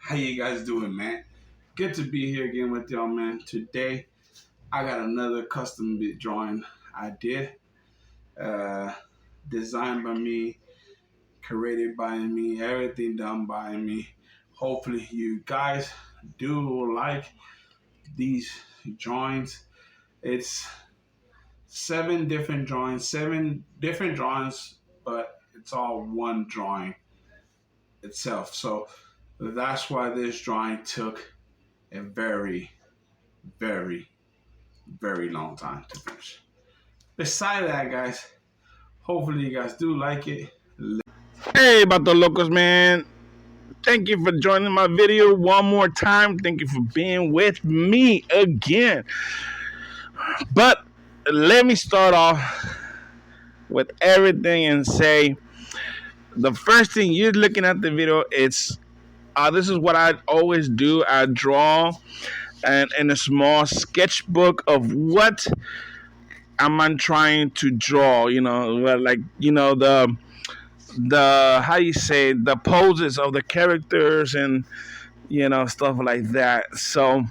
How you guys doing, man? Good to be here again with y'all, man. Today, I got another custom bit drawing I did. Uh, Designed by me, created by me, everything done by me. Hopefully, you guys do like these drawings. It's seven different drawings, but it's all one drawing itself. So that's why this drawing took a very, very long time to finish. Besides that, guys, hopefully you guys do like it. Hey, Bato Locos, man. Thank you for joining my video one more time. Thank you for being with me again. But let me start off with everything and say the first thing you're looking at the video, it's this is what I always do. I draw and in a small sketchbook of what am I trying to draw, the how you say the poses of the characters and stuff like that. So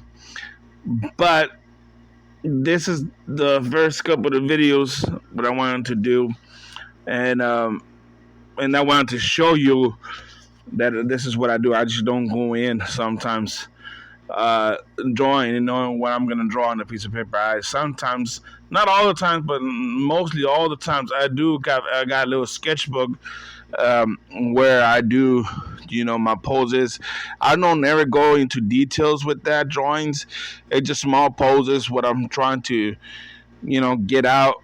but this is the first couple of videos that I wanted to do, and I wanted to show you that this is what I do. I just don't go in sometimes drawing and knowing what I'm gonna draw on a piece of paper. I sometimes, not all the time, but mostly all the times, I got a little sketchbook where I do, my poses. I don't ever go into details with that drawings. It's just small poses. What I'm trying to, get out.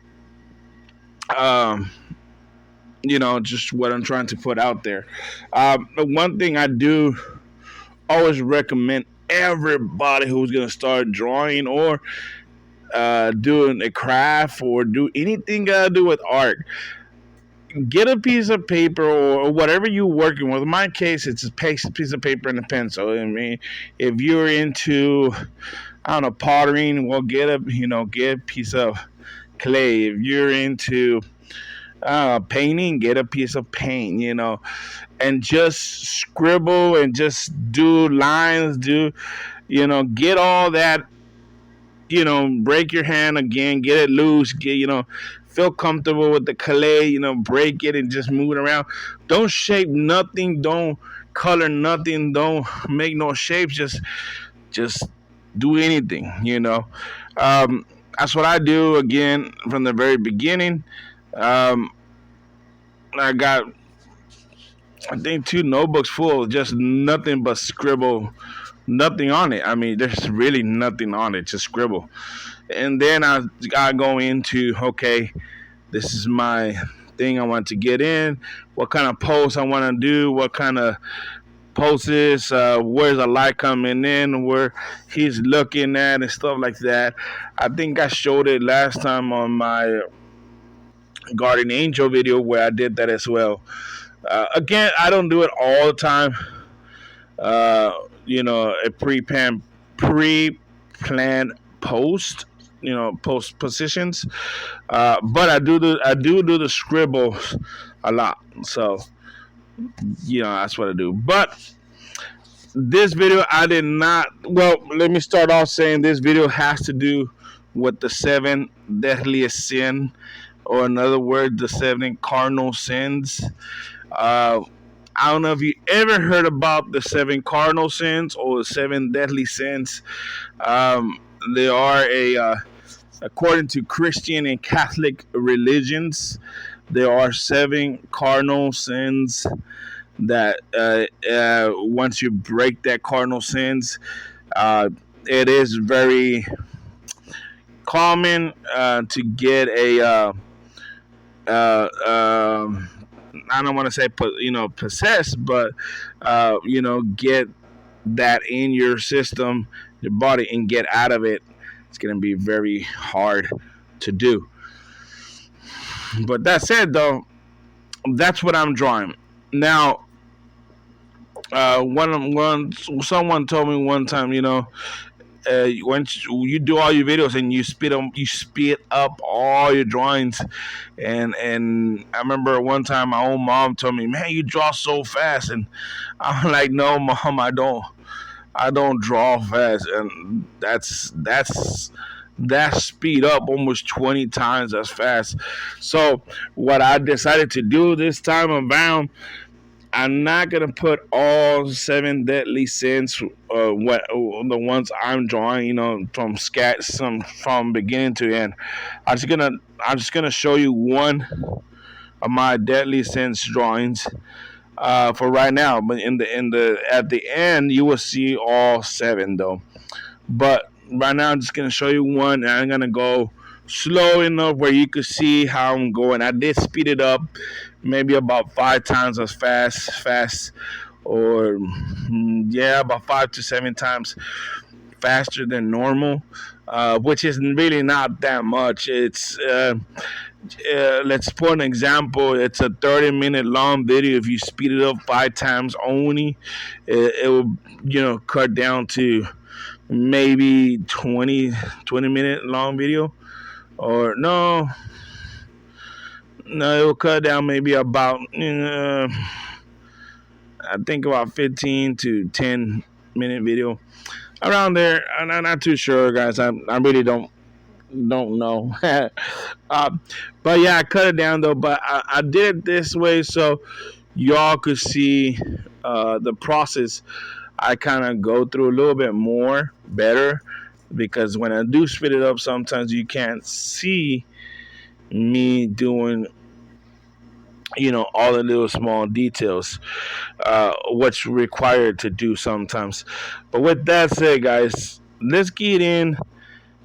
Just what I'm trying to put out there. One thing I do always recommend everybody who's gonna start drawing or doing a craft or do anything to do with art, get a piece of paper or whatever you're working with. In my case, it's a piece of paper and a pencil. I mean, if you're into, I don't know, pottering, well, get a piece of clay. If you're into painting, get a piece of paint, and just scribble and just do lines, get all that, break your hand again, get it loose, feel comfortable with the clay, break it and just move it around. Don't shape nothing, don't color nothing, don't make no shapes, just do anything, That's what I do again from the very beginning. I got, I think, 2 notebooks full of just nothing but scribble, nothing on it. I mean, there's really nothing on it, just scribble. And then I go into, okay, this is my thing I want to get in, what kind of pose I want to do, what kind of poses, where's the light coming in, where he's looking at and stuff like that. I think I showed it last time on my Guardian Angel video where I did that as well. Again, I don't do it all the time. A pre-planned post, post positions. But I do the scribbles a lot. So, that's what I do. But this video, I did not. Well, let me start off saying this video has to do with the 7 deadliest sin, or in other words, the 7 cardinal sins. I don't know if you ever heard about the 7 cardinal sins or the 7 deadly sins. They are according to Christian and Catholic religions, there are 7 cardinal sins that once you break that cardinal sins, it is very common to get a I don't want to say possessed, but get that in your system, your body, and get out of it. It's going to be very hard to do. But that said, though, that's what I'm drawing now. Someone told me one time, once you do all your videos and you speed up all your drawings, and I remember one time my own mom told me, "Man, you draw so fast," and I'm like, "No, Mom, I don't. I don't draw fast, and that speed up almost 20 times as fast. So what I decided to do this time around, I'm not gonna put all seven deadly sins, what the ones I'm drawing, from scat some from beginning to end. I'm just gonna I'm just gonna show you one of my deadly sins drawings, for right now. But in the at the end, you will see all seven though. But right now, I'm just gonna show you one, and I'm gonna go slow enough where you could see how I'm going. I did speed it up, maybe about 5 times as fast, or yeah, about 5 to 7 times faster than normal, which is really not that much. Let's put an example. It's a 30-minute long video. If you speed it up 5 times only, it will cut down to maybe 20 minute long video, or no, it will cut down maybe about I think about 15 to 10 minute video, around there. I'm not too sure, guys. I really don't know. uh, but yeah, I cut it down though. But I did it this way so y'all could see the process I kind of go through a little bit more better, because when I do spit it up, sometimes you can't see me doing all the little small details, what's required to do sometimes. But with that said, guys, let's get in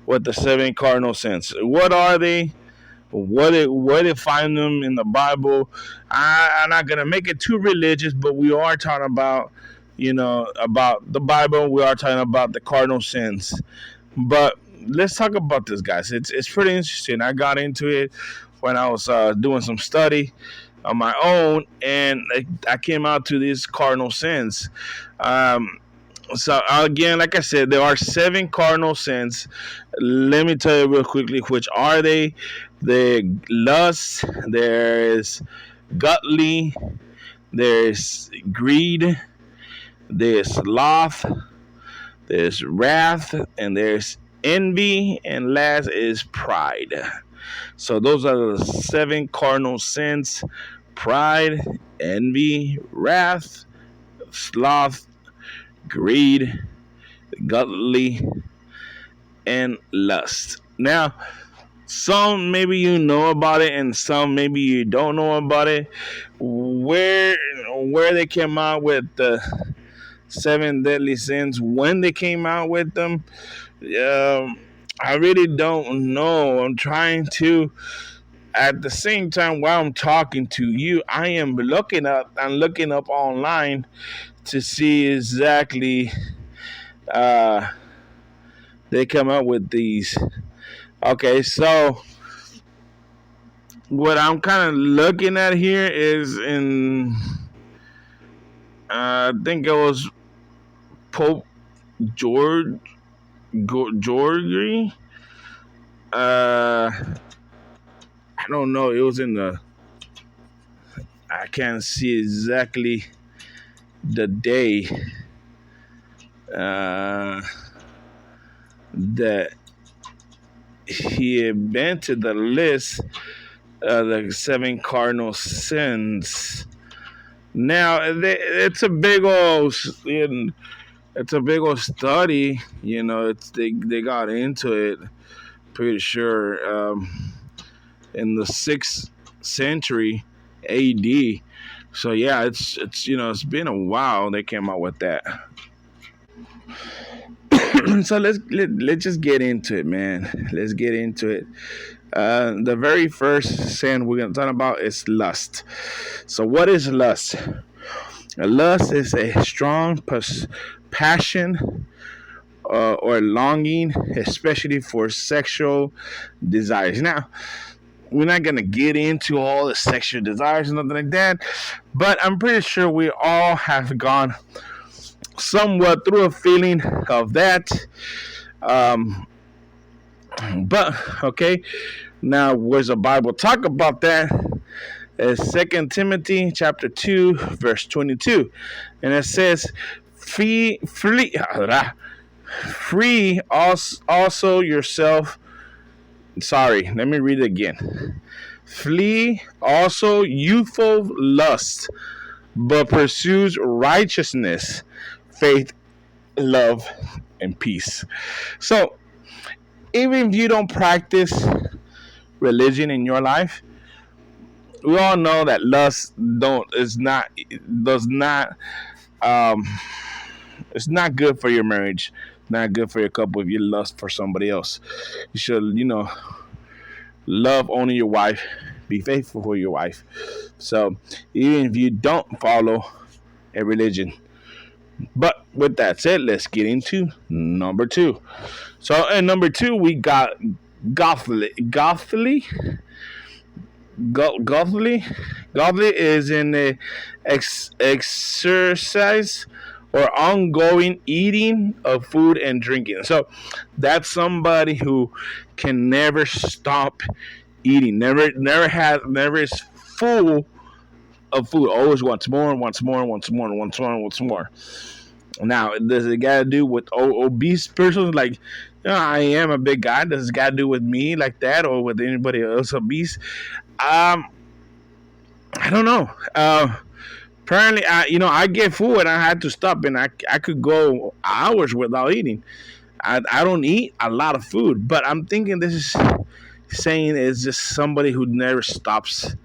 with the seven cardinal sins. What are they? Where they find them in the Bible? I'm not gonna make it too religious, but we are talking about about the Bible. We are talking about the cardinal sins. But let's talk about this, guys. It's pretty interesting. I got into it when I was doing some study on my own, and I came out to these cardinal sins. Um, so again, like I said, there are seven cardinal sins. Let me tell you real quickly which are they. The lust, there's gluttony, there's greed, there's sloth, there's wrath, and there's envy, and last is pride. So those are the seven cardinal sins: pride, envy, wrath, sloth, greed, gluttony, and lust. Now, some maybe you know about it, and some maybe you don't know about it. Where they came out with the seven deadly sins, when they came out with them, I really don't know. I'm trying to, at the same time while I'm talking to you, I am looking up online to see exactly uh they come up with these. Okay, so what I'm kind of looking at here is in I think it was Pope George Georgie. I don't know. It was in the. I can't see exactly the day that he invented the list of the seven cardinal sins. Now it's a big old. It's a big old study. They got into it. Pretty sure in the 6th century A.D. So yeah, it's been a while they came out with that. So let's just get into it, man. Let's get into it. The very first sin we're gonna talk about is lust. So what is lust? Lust is a strong passion or longing, especially for sexual desires. Now, we're not gonna get into all the sexual desires and nothing like that, but I'm pretty sure we all have gone somewhat through a feeling of that. Um, but okay, now where's the Bible talk about that? It's 2 Timothy chapter 2, verse 22, and it says, Free also yourself. Sorry, let me read it again. Flee also youthful lust, but pursues righteousness, faith, love, and peace. So, even if you don't practice religion in your life, we all know that lust don't is not does not um it's not good for your marriage, not good for your couple if you lust for somebody else. You should, love only your wife, be faithful for your wife. So even if you don't follow a religion. But with that said, let's get into number two. So in number two, we got Godly. Godly is in a exercise or ongoing eating of food and drinking. So that's somebody who can never stop eating. Never is full of food. Always wants more, wants more, wants more, wants more, wants more. Now, does it got to do with obese persons? Like, I am a big guy. Does it got to do with me like that, or with anybody else obese? Um, I don't know. Apparently, I get food and I had to stop, and I could go hours without eating. I don't eat a lot of food, but I'm thinking this is saying it's just somebody who never stops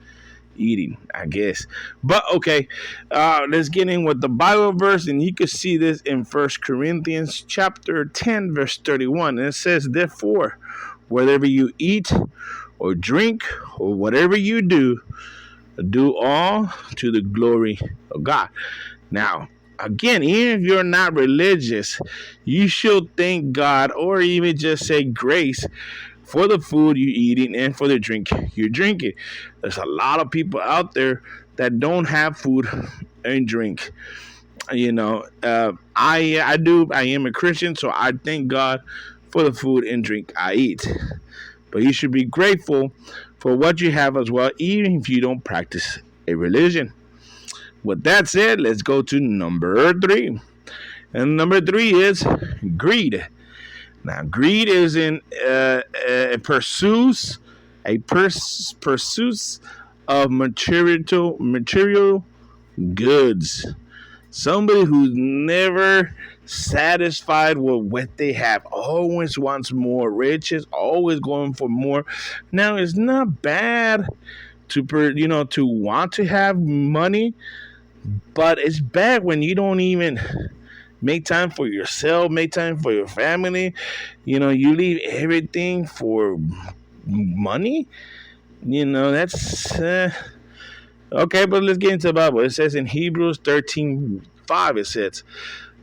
eating, I guess. But okay, let's get in with the Bible verse, and you can see this in First Corinthians chapter 10, verse 31. And it says, therefore, whatever you eat or drink or whatever you do all to the glory of God. Now, again, even if you're not religious, you should thank God or even just say grace for the food you're eating and for the drink you're drinking. There's a lot of people out there that don't have food and drink. I do. I am a Christian, so I thank God for the food and drink I eat. But you should be grateful for what you have as well, even if you don't practice a religion. With that said, let's go to number three. And number three is greed. Now, greed is in pursuits of material goods. Somebody who's never satisfied with what they have, always wants more, riches, always going for more. Now, it's not bad to want to have money, but it's bad when you don't even make time for yourself, make time for your family. You leave everything for money. That's okay. But let's get into the Bible. It says in Hebrews 13:5, it says,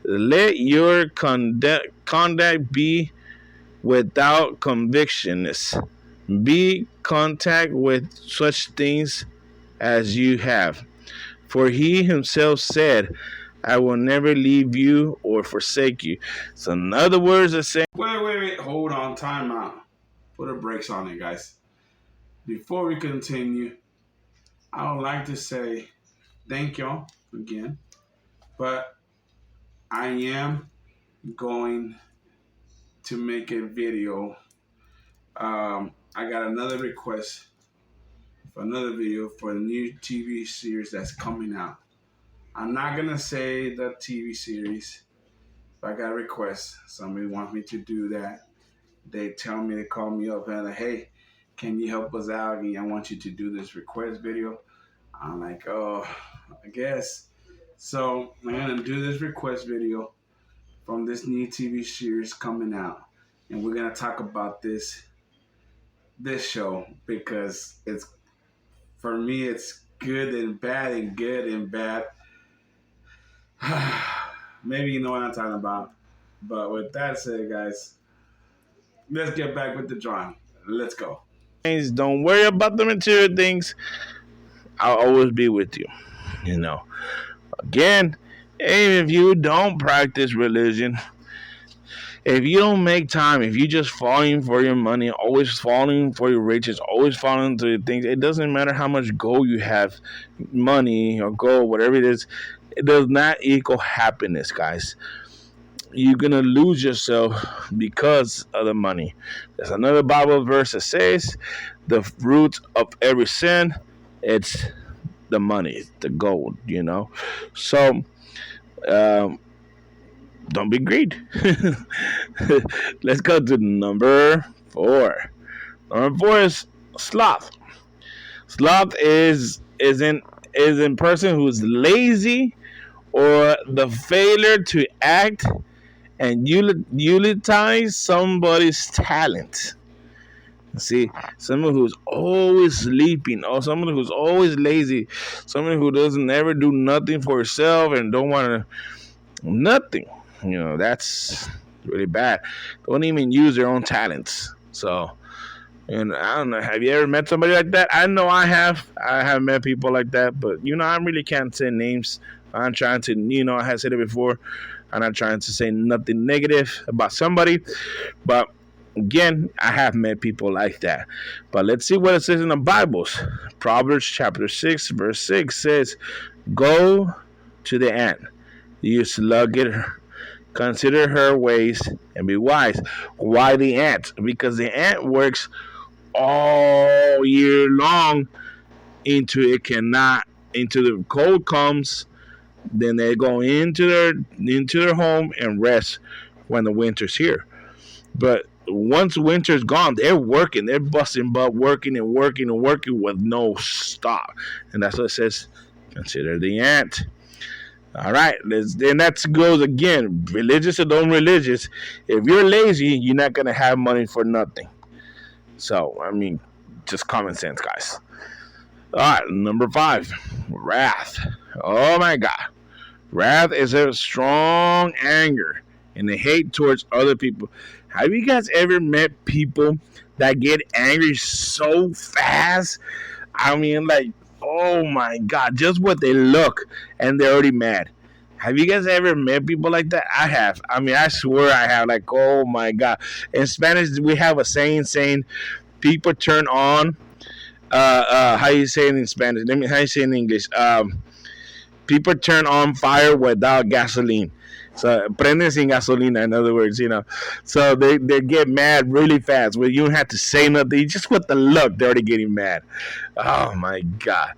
let your conduct be without convictionness. Be contact with such things as you have. For he himself said, I will never leave you or forsake you. So in other words, it's saying... Wait. Hold on. Time out. Put the brakes on it, guys. Before we continue, I would like to say thank y'all again. But I am going to make a video. I got another request for another video for the new TV series that's coming out. I'm not going to say the TV series, but I got a request. Somebody wants me to do that. They call me up and like, hey, can you help us out? I want you to do this request video. I'm like, oh, I guess. So I'm going to do this request video from this new TV series coming out. And we're going to talk about this show because for me, it's good and bad and good and bad. Maybe you know what I'm talking about. But with that said, guys, let's get back with the drawing. Let's go. Don't worry about the material things. I'll always be with you. Again, even if you don't practice religion, if you don't make time, if you're just falling for your money, always falling for your riches, always falling to things, it doesn't matter how much gold you have, money or gold, whatever it is. it does not equal happiness, guys. You're gonna lose yourself because of the money. There's another Bible verse that says, "The root of every sin, it's the money, the gold." So um, don't be greedy. Let's go to number four. Number four is sloth. Sloth is in person who's lazy or the failure to act and utilize somebody's talent. See, someone who's always sleeping, or someone who's always lazy, someone who doesn't ever do nothing for herself and don't want to nothing. That's really bad. Don't even use their own talents. So, and I don't know. Have you ever met somebody like that? I know I have. I have met people like that, but I really can't say names. I'm trying to, I have said it before. I'm not trying to say nothing negative about somebody, but again, I have met people like that. But let's see what it says in the Bibles. Proverbs chapter 6, verse 6 says, "Go to the ant, you sluggard, consider her ways and be wise." Why the ant? Because the ant works all year long into the cold comes, then they go into their home and rest when the winter's here. But once winter's gone, they're busting butt, working and working and working with no stop. And that's what it says. Consider the ant. All right, then that goes again, religious or don't religious. If you're lazy, you're not gonna have money for nothing. So I mean, just common sense, guys. All right, number five, wrath. Oh my God, wrath is a strong anger and a hate towards other people. Have you guys ever met people that get angry so fast? I mean, like, oh my God, just what they look and they're already mad. Have you guys ever met people like that? I have. I mean, I swear I have. Like, oh my God. In Spanish, we have a saying people turn on. How you say it in Spanish? Let me. How you say it in English? People turn on fire without gasoline. So prenden sin gasolina, in other words, So they get mad really fast. Where you don't have to say nothing. Just with the look, they're already getting mad. Oh my God.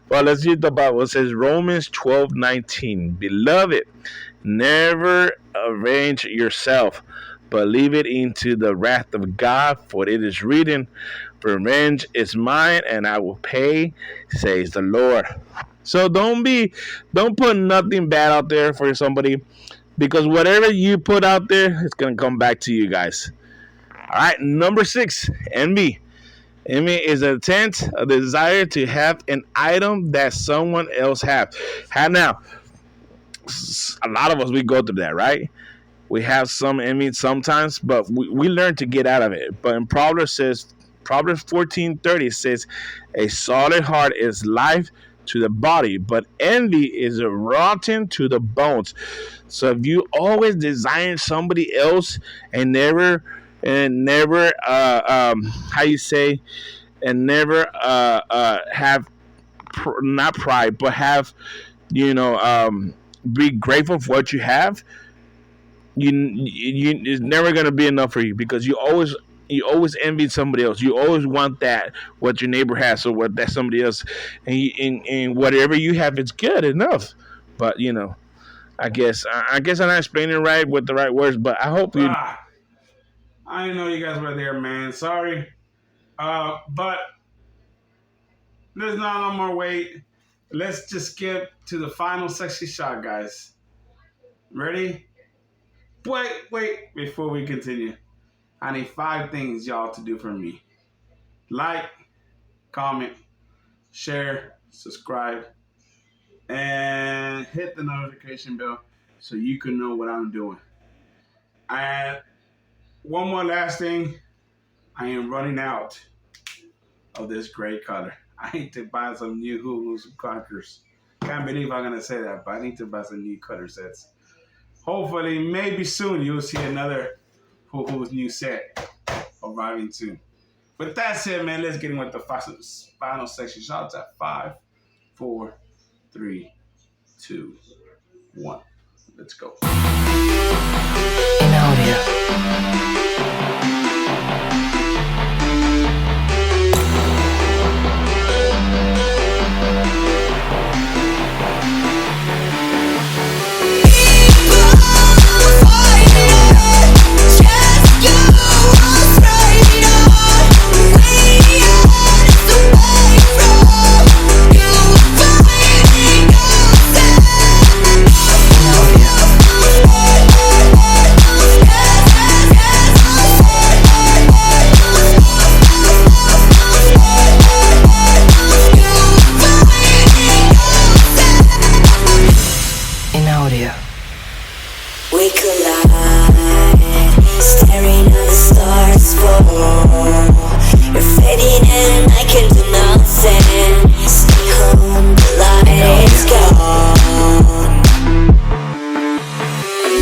Well, let's read the Bible. It says Romans 12:19. Beloved, never avenge yourself, but leave it into the wrath of God, for it is written, "Revenge is mine, and I will pay," says the Lord. So don't put nothing bad out there for somebody, because whatever you put out there, it's gonna come back to you guys. All right, number six, envy. Envy is a intent, a desire to have an item that someone else have. Now, a lot of us we go through that, right? We have some envy sometimes, but we learn to get out of it. But in Proverbs 14:30 says, "A solid heart is life to the body, but envy is rotten to the bones." So if you always desire somebody else and never how you say, and never have not pride, but have you know be grateful for what you have, it's never gonna be enough for you, because you always envy somebody else. You always want that what your neighbor has or what that somebody else, and whatever you have, it's good enough. But I guess I'm not explaining it right with the right words, but I hope you. Ah, I didn't know you guys were there, man. Sorry. But there's not no more wait. Let's just skip to the final sexy shot, guys. Ready? Wait. Before we continue, I need 5 things y'all to do for me. Like, comment, share, subscribe, and hit the notification bell so you can know what I'm doing. And one more last thing, I am running out of this gray color. I need to buy some new Hulu's colors. Can't believe I'm gonna say that, but I need to buy some new color sets. Hopefully, maybe soon you'll see another Hulu's new set arriving soon. But that's it, man. Let's get in with the final section shots at 5, 4, 3, 2, one. Let's go. In audio. We collide, staring at the stars fall. You're fading and I can do nothing. Stay home, the light is gone.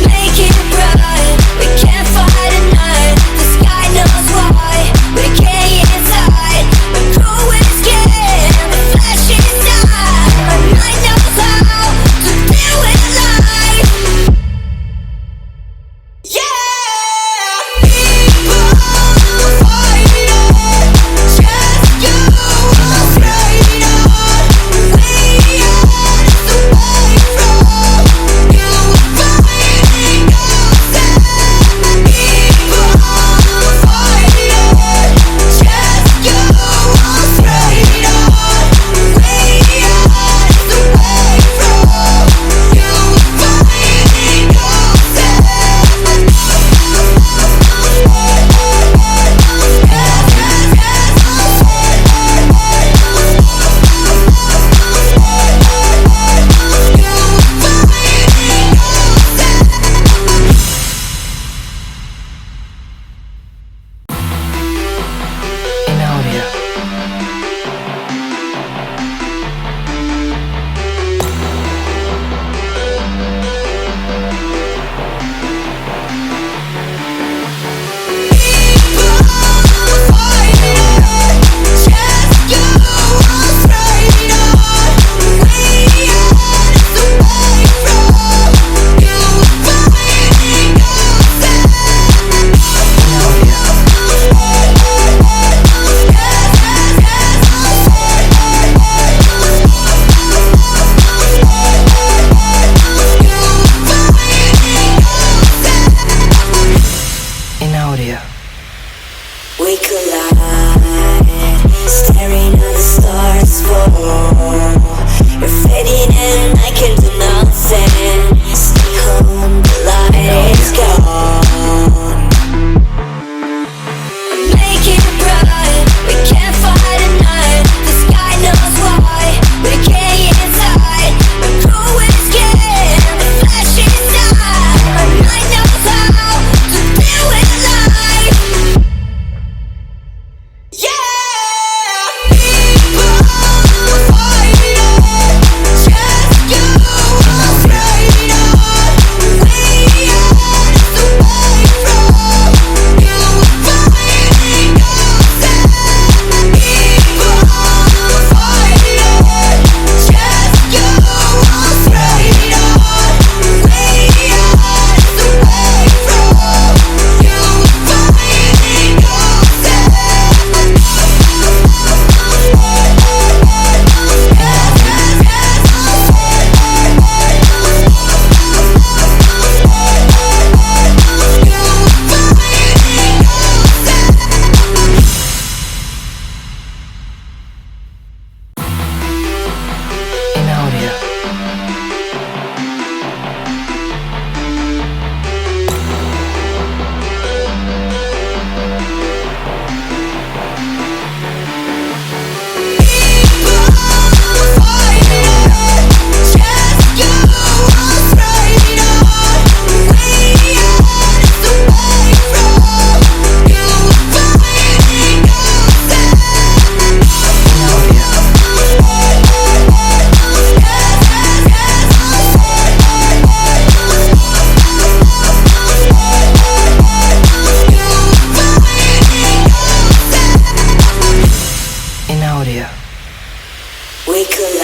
Make it bright, we can't fight at night. The sky knows why, we can't get inside. We're growing scared, the flash is time. My mind knows how to deal with life. We collide, staring at the stars fall. You're fading and I can do nothing. Stay home, the light is gone. Make it bright, we can't fight at night. The sky knows why, we can't get inside. We're growing scared, the flash is time. My mind knows how to deal with life. We collide.